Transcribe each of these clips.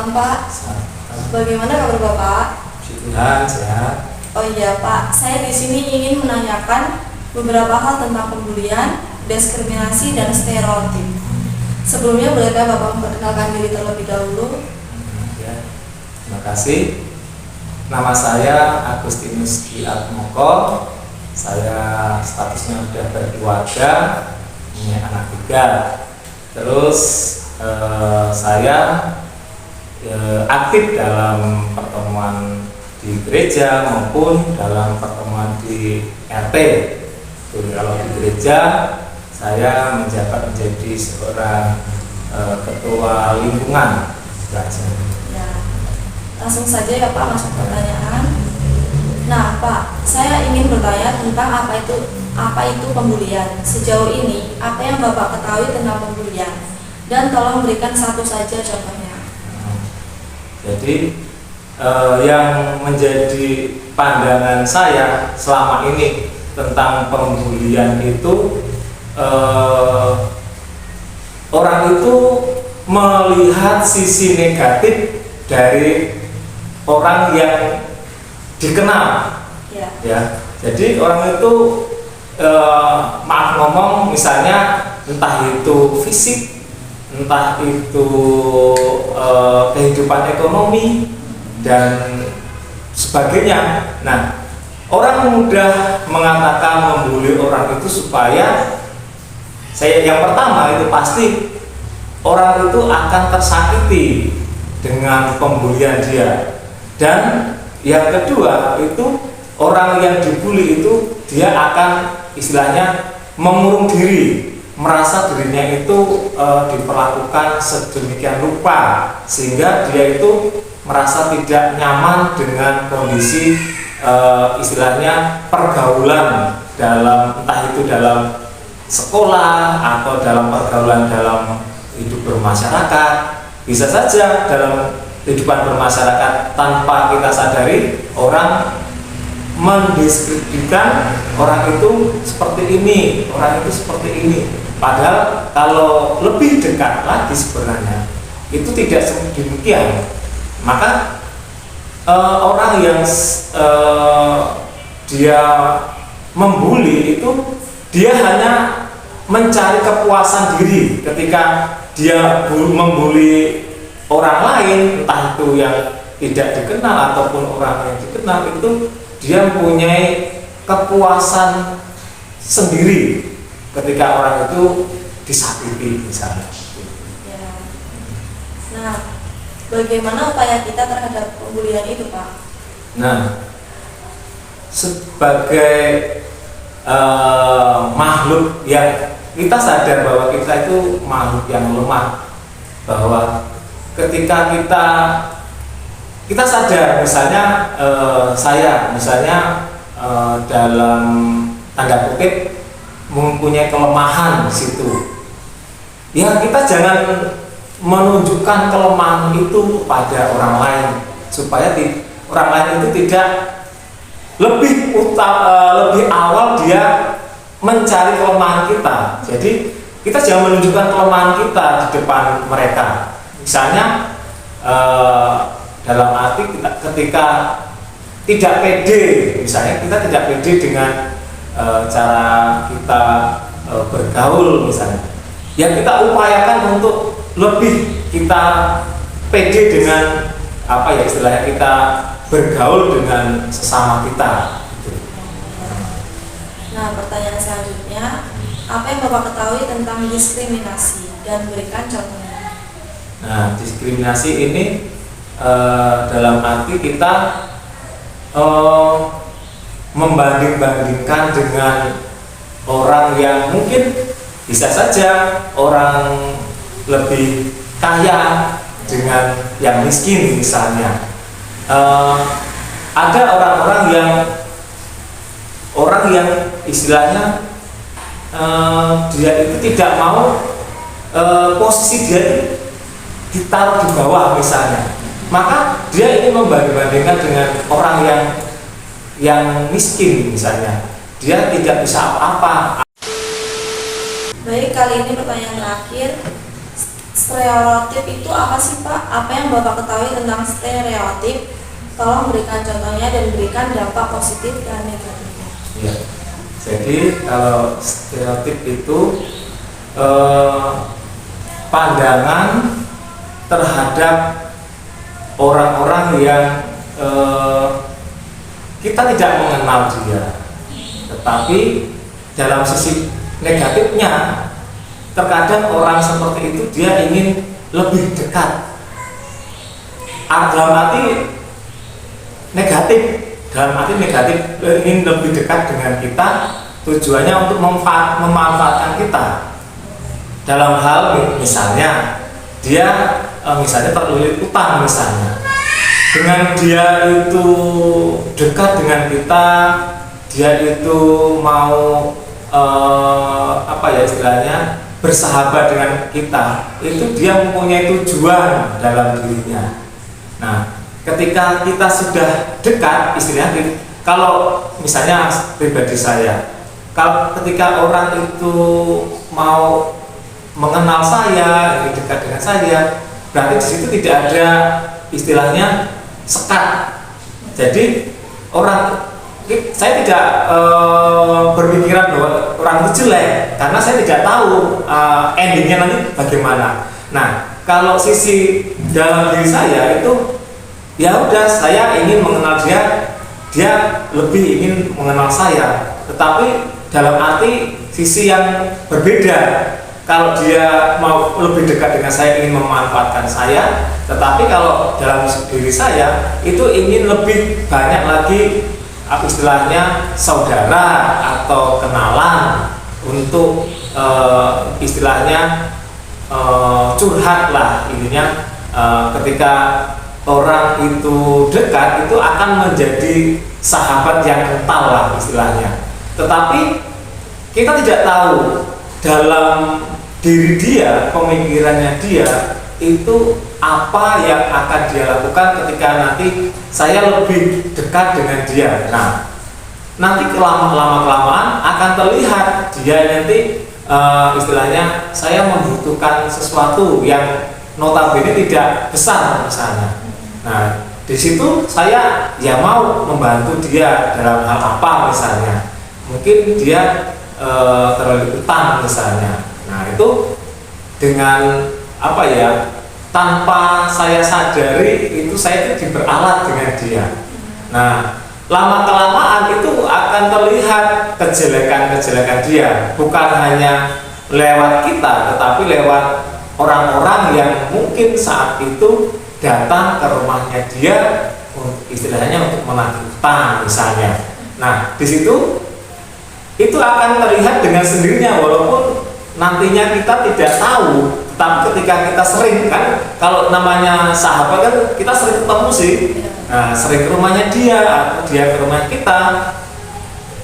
Malam Pak. Bagaimana kabar Bapak? Tuhan sehat. Oh iya Pak, saya di sini ingin menanyakan beberapa hal tentang pembulian, diskriminasi dan stereotip. Sebelumnya bolehkah Bapak memperkenalkan diri terlebih dahulu? Ya, terima kasih. Nama saya Agustinus Dwi Atmoko. Saya statusnya sudah berkeluarga, punya anak 3. Terus saya aktif dalam pertemuan di gereja maupun dalam pertemuan di RT. Jadi kalau di gereja saya menjabat menjadi seorang ketua lingkungan. Ya, langsung saja ya Pak masuk pertanyaan. Nah Pak, saya ingin bertanya tentang apa itu pembulian. Sejauh ini apa yang Bapak ketahui tentang pembulian? Dan tolong berikan satu saja contohnya. Jadi yang menjadi pandangan saya selama ini tentang pembulian itu orang itu melihat sisi negatif dari orang yang dikenal, ya. Jadi orang itu maaf ngomong, misalnya entah itu fisik, entah itu kehidupan ekonomi dan sebagainya. Nah, orang mudah mengatakan membuli orang itu supaya yang pertama itu pasti orang itu akan tersakiti dengan pembulian dia, dan yang kedua itu orang yang dibully itu dia akan istilahnya mengurung diri, merasa dirinya itu diperlakukan sedemikian rupa sehingga dia itu merasa tidak nyaman dengan kondisi istilahnya pergaulan dalam, entah itu dalam sekolah atau dalam pergaulan dalam hidup bermasyarakat. Bisa saja dalam kehidupan bermasyarakat tanpa kita sadari orang mendeskripsikan orang itu seperti ini, orang itu seperti ini. Padahal kalau lebih dekat lagi sebenarnya itu tidak demikian. Maka orang yang dia membuli itu dia hanya mencari kepuasan diri ketika dia membuli orang lain, entah itu yang tidak dikenal ataupun orang yang dikenal, itu dia mempunyai kepuasan sendiri ketika orang itu disakiti misalnya. Ya. Nah, bagaimana upaya kita terhadap pembulian itu Pak? Nah, sebagai makhluk yang kita sadar bahwa kita itu makhluk yang lemah, bahwa ketika kita sadar, misalnya saya misalnya dalam tanda kutip mempunyai kelemahan di situ, ya kita jangan menunjukkan kelemahan itu pada orang lain supaya orang lain itu tidak lebih awal dia mencari kelemahan kita. Jadi kita jangan menunjukkan kelemahan kita di depan mereka. Misalnya dalam arti ketika tidak pede, misalnya kita tidak pede dengan cara kita bergaul misalnya, ya kita upayakan untuk lebih kita pede dengan apa ya istilahnya, kita bergaul dengan sesama kita. Nah, pertanyaan selanjutnya, apa yang Bapak ketahui tentang diskriminasi dan berikan contohnya? Nah, diskriminasi ini dalam arti kita membanding-bandingkan dengan orang yang mungkin bisa saja orang lebih kaya dengan yang miskin misalnya. Ada orang yang istilahnya dia itu tidak mau posisi dia ditaruh di bawah misalnya, maka dia ini membanding-bandingkan dengan orang yang miskin misalnya, dia tidak bisa apa-apa. Baik, kali ini pertanyaan terakhir. stereotip itu apa sih Pak? Apa yang Bapak ketahui tentang stereotip? Tolong berikan contohnya dan berikan dampak positif dan negatifnya. Ya. Jadi kalau stereotip itu pandangan terhadap orang-orang yang kita tidak mengenal dia, tetapi dalam sisi negatifnya terkadang orang seperti itu dia ingin lebih dekat. Dalam arti negatif, ingin lebih dekat dengan kita, tujuannya untuk memanfaatkan kita. Dalam hal misalnya dia misalnya terlilit utang misalnya, dengan dia itu dekat dengan kita, dia itu mau istilahnya bersahabat dengan kita, itu dia mempunyai tujuan dalam dirinya. Nah, ketika kita sudah dekat, istilahnya kalau misalnya pribadi saya, kalau ketika orang itu mau mengenal saya, ingin dekat dengan saya, berarti di situ tidak ada istilahnya sekat. Jadi saya tidak berpikiran bahwa orang itu jelek, karena saya tidak tahu endingnya nanti bagaimana. Nah, kalau sisi dalam diri saya itu, ya udah, saya ingin mengenal dia lebih ingin mengenal saya, tetapi dalam arti sisi yang berbeda. Kalau dia mau lebih dekat dengan saya, ingin memanfaatkan saya, tetapi kalau dalam diri saya itu ingin lebih banyak lagi istilahnya saudara atau kenalan untuk istilahnya curhat lah intinya. Ketika orang itu dekat, itu akan menjadi sahabat yang kental lah istilahnya. Tetapi kita tidak tahu dalam diri dia, pemikirannya dia itu apa yang akan dia lakukan ketika nanti saya lebih dekat dengan dia. Nah, nanti kelamaan akan terlihat dia nanti istilahnya saya membutuhkan sesuatu yang notabene tidak besar misalnya. Nah, di situ saya ya mau membantu dia dalam hal apa misalnya. Mungkin dia terlalu utang misalnya. Nah, itu dengan tanpa saya sadari itu saya itu diperalat dengan dia. Nah, lama-kelamaan itu akan terlihat kejelekan-kejelekan dia, bukan hanya lewat kita, tetapi lewat orang-orang yang mungkin saat itu datang ke rumahnya dia istilahnya untuk menagih utang misalnya. Nah, di situ itu akan terlihat dengan sendirinya, walaupun nantinya kita tidak tahu. Tapi ketika kita sering, kan kalau namanya sahabat kan kita sering ketemu sih. Nah, sering ke rumahnya dia atau dia ke rumah kita.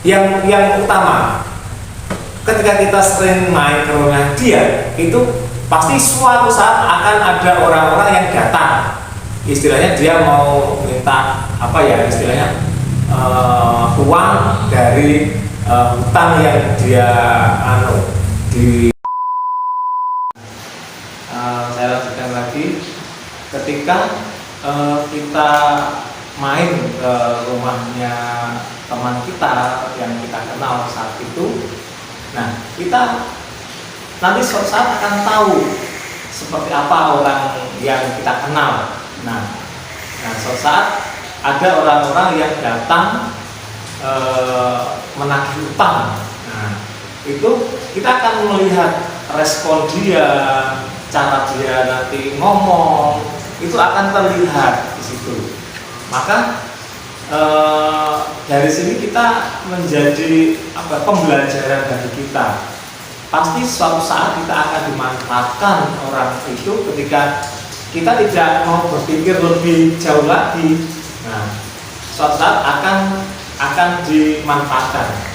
Yang utama, ketika kita sering main ke rumah dia, itu pasti suatu saat akan ada orang-orang yang datang. Istilahnya dia mau minta istilahnya uang dari hutang yang dia saya lanjutkan lagi. Ketika kita main ke rumahnya teman kita yang kita kenal saat itu, nah kita nanti suatu saat akan tahu seperti apa orang yang kita kenal. Nah suatu saat ada orang-orang yang datang menagih utang. Nah, itu kita akan melihat respon dia, cara dia nanti ngomong, itu akan terlihat di situ. Maka dari sini kita menjadi pembelajaran bagi kita. Pasti suatu saat kita akan dimanfaatkan orang itu ketika kita tidak mau berpikir lebih jauh lagi. Nah, suatu saat akan dimanfaatkan.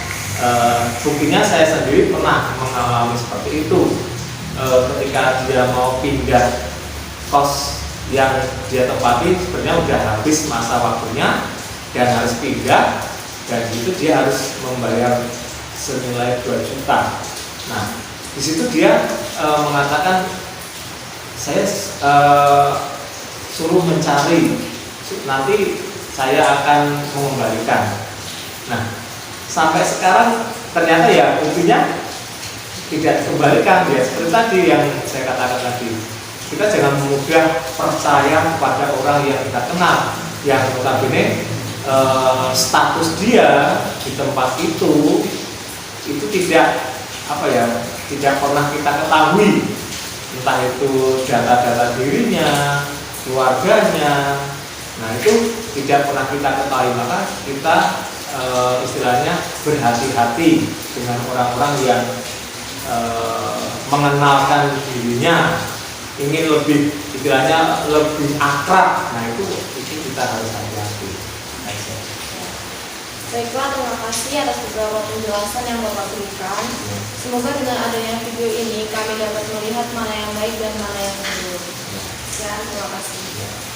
Buktinya saya sendiri pernah mengalami seperti itu. Ketika dia mau pindah kos yang dia tempati, sebenarnya udah habis masa waktunya dan harus pindah, dan itu dia harus membayar senilai 2 juta. Nah, di situ dia mengatakan saya suruh mencari, nanti saya akan mengembalikan. Nah, sampai sekarang ternyata ya buktinya tidak dikembalikan, ya seperti tadi yang saya katakan tadi. Kita jangan mudah percaya kepada orang yang kita kenal, yang notabene status dia di tempat itu tidak tidak pernah kita ketahui, entah itu data-data dirinya, keluarganya. Nah, itu tidak pernah kita ketahui, maka kita istilahnya berhati-hati dengan orang-orang yang mengenalkan dirinya, ingin lebih istilahnya lebih akrab. Nah, itu kita harus hati-hati. Baiklah, terima kasih atas beberapa penjelasan yang Bapak berikan. Semoga dengan adanya video ini kami dapat melihat mana yang baik dan mana yang buruk. Sekian, terima kasih.